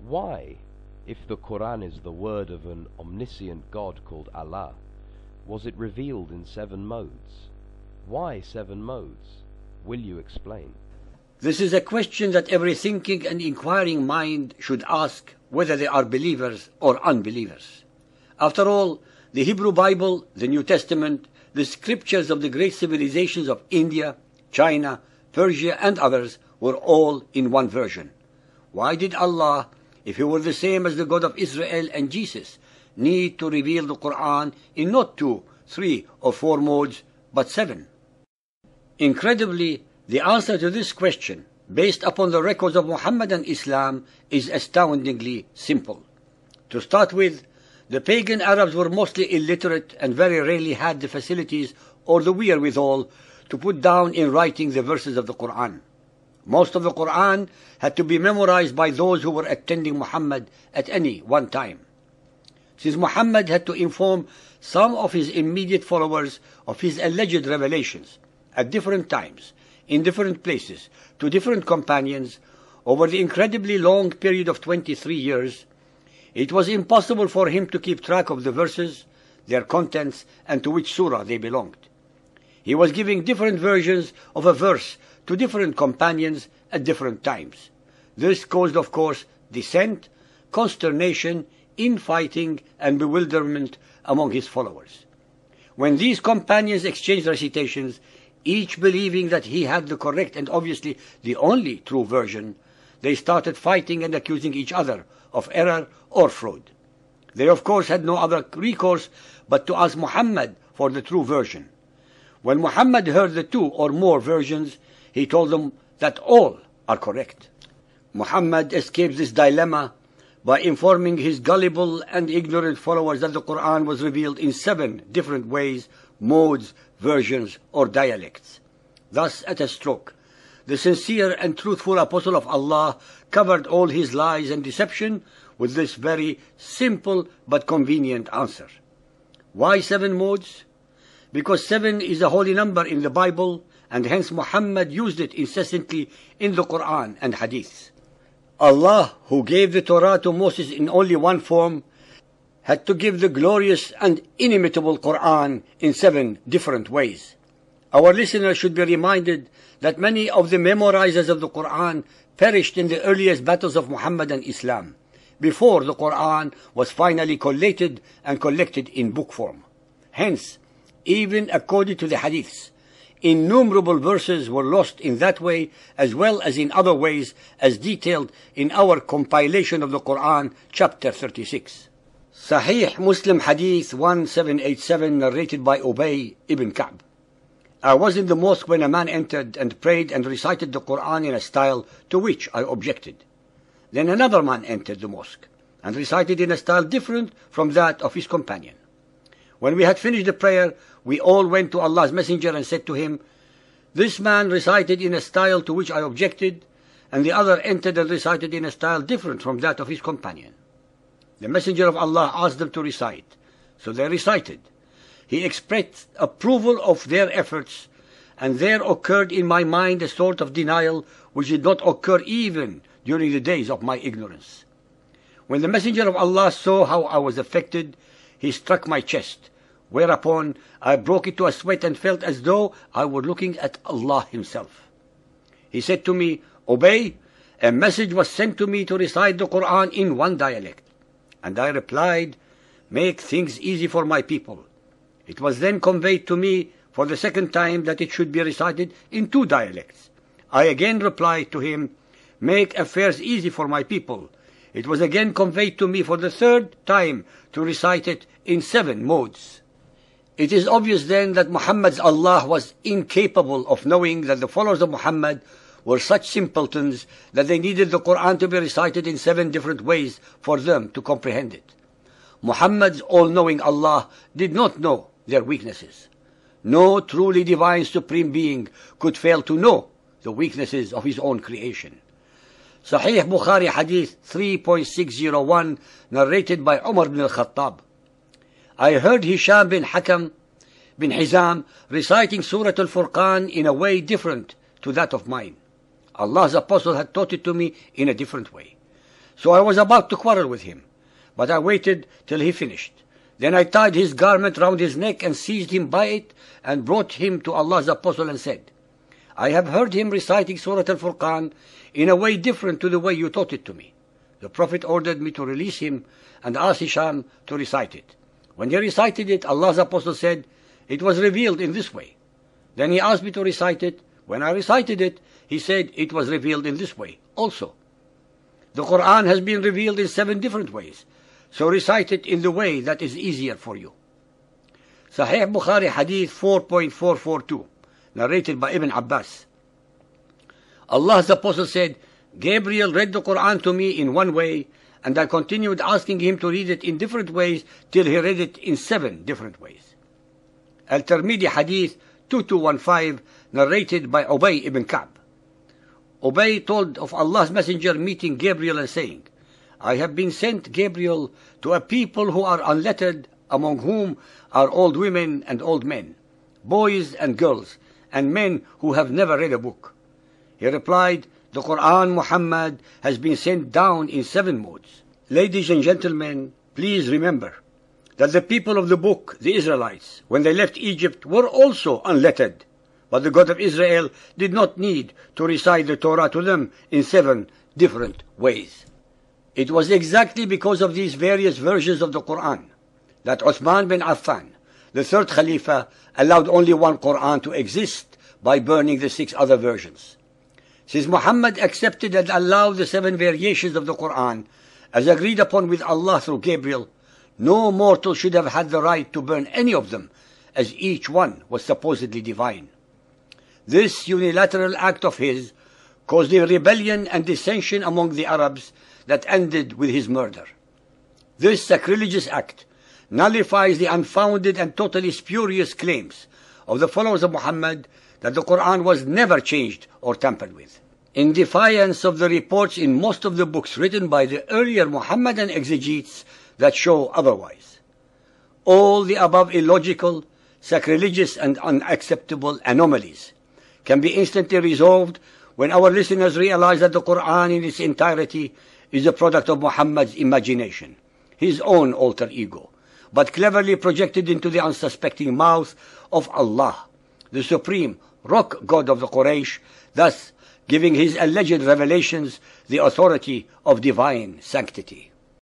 Why, if the Quran is the word of an omniscient God called Allah, was it revealed in 7 modes? Why 7 modes? Will you explain? This is a question that every thinking and inquiring mind should ask, whether they are believers or unbelievers. After all, the Hebrew Bible, the New Testament, the scriptures of the great civilizations of India, China, Persia, and others were all in one version. Why did Allah, if He were the same as the God of Israel and Jesus, need to reveal the Quran in not 2, 3, or 4 modes, but 7? Incredibly, the answer to this question, based upon the records of Muhammad and Islam, is astoundingly simple. To start with, the pagan Arabs were mostly illiterate and very rarely had the facilities or the wherewithal to put down in writing the verses of the Quran. Most of the Quran had to be memorized by those who were attending Muhammad at any one time. Since Muhammad had to inform some of his immediate followers of his alleged revelations at different times, in different places, to different companions, over the incredibly long period of 23 years, it was impossible for him to keep track of the verses, their contents, and to which surah they belonged. He was giving different versions of a verse to different companions at different times. This caused, of course, dissent, consternation, infighting, and bewilderment among his followers. When these companions exchanged recitations, each believing that he had the correct and obviously the only true version, they started fighting and accusing each other of error or fraud. They of course had no other recourse but to ask Muhammad for the true version. When Muhammad heard the 2 or more versions, he told them that all are correct. Muhammad escaped this dilemma by informing his gullible and ignorant followers that the Quran was revealed in 7 different ways, modes, versions, or dialects. Thus, at a stroke, the sincere and truthful apostle of Allah covered all his lies and deception with this very simple but convenient answer. Why 7 modes? Because 7 is a holy number in the Bible, and hence Muhammad used it incessantly in the Quran and Hadith. Allah, who gave the Torah to Moses in only one form, had to give the glorious and inimitable Quran in 7 different ways. Our listeners should be reminded that many of the memorizers of the Quran perished in the earliest battles of Muhammad and Islam, before the Quran was finally collated and collected in book form. Hence, even according to the Hadiths, innumerable verses were lost in that way as well as in other ways, as detailed in our compilation of the Quran, chapter 36. Sahih Muslim Hadith 1787, narrated by Ubay ibn Ka'b. I was in the mosque when a man entered and prayed and recited the Quran in a style to which I objected. Then another man entered the mosque and recited in a style different from that of his companion. When we had finished the prayer, we all went to Allah's Messenger and said to him, "This man recited in a style to which I objected, and the other entered and recited in a style different from that of his companion." The Messenger of Allah asked them to recite, so they recited. He expressed approval of their efforts, and there occurred in my mind a sort of denial which did not occur even during the days of my ignorance. When the Messenger of Allah saw how I was affected, he struck my chest, whereupon I broke into a sweat and felt as though I were looking at Allah Himself. He said to me, "Obey, a message was sent to me to recite the Quran in one dialect." And I replied, "Make things easy for my people." It was then conveyed to me for the second time that it should be recited in 2 dialects. I again replied to him, "Make affairs easy for my people." It was again conveyed to me for the 3rd time to recite it in 7 modes. It is obvious then that Muhammad's Allah was incapable of knowing that the followers of Muhammad were such simpletons that they needed the Quran to be recited in 7 different ways for them to comprehend it. Muhammad's all-knowing Allah did not know their weaknesses. No truly divine supreme being could fail to know the weaknesses of his own creation. Sahih Bukhari Hadith 3.601, narrated by Umar bin al-Khattab. I heard Hisham bin Hakam bin Hizam reciting Surah Al-Furqan in a way different to that of mine. Allah's Apostle had taught it to me in a different way. So I was about to quarrel with him, but I waited till he finished. Then I tied his garment round his neck and seized him by it and brought him to Allah's Apostle and said, I have heard him reciting Surah Al-Furqan in a way different to the way you taught it to me. The Prophet ordered me to release him and asked Hisham to recite it. When he recited it, Allah's Apostle said, it was revealed in this way. Then he asked me to recite it. When I recited it, he said it was revealed in this way also. The Quran has been revealed in 7 different ways, so recite it in the way that is easier for you. Sahih Bukhari Hadith 4.442, narrated by Ibn Abbas. Allah's Apostle said, Gabriel read the Quran to me in one way, and I continued asking him to read it in different ways till he read it in 7 different ways. Al-Tirmidhi Hadith 2215, narrated by Ubay ibn Ka'b. Ubay told of Allah's Messenger meeting Gabriel and saying, I have been sent, Gabriel, to a people who are unlettered, among whom are old women and old men, boys and girls, and men who have never read a book. He replied, the Quran, Muhammad, has been sent down in 7 modes. Ladies and gentlemen, please remember that the people of the book, the Israelites, when they left Egypt, were also unlettered. But the God of Israel did not need to recite the Torah to them in 7 different ways. It was exactly because of these various versions of the Quran that Uthman bin Affan, the 3rd Khalifa, allowed only one Quran to exist by burning the 6 other versions. Since Muhammad accepted and allowed the 7 variations of the Quran as agreed upon with Allah through Gabriel, no mortal should have had the right to burn any of them, as each one was supposedly divine. This unilateral act of his caused a rebellion and dissension among the Arabs that ended with his murder. This sacrilegious act nullifies the unfounded and totally spurious claims of the followers of Muhammad that the Quran was never changed or tampered with. In defiance of the reports in most of the books written by the earlier Muhammadan exegetes that show otherwise. All the above illogical, sacrilegious and unacceptable anomalies can be instantly resolved when our listeners realize that the Quran in its entirety is a product of Muhammad's imagination, his own alter ego, but cleverly projected into the unsuspecting mouth of Allah, the supreme rock god of the Quraysh, thus giving his alleged revelations the authority of divine sanctity.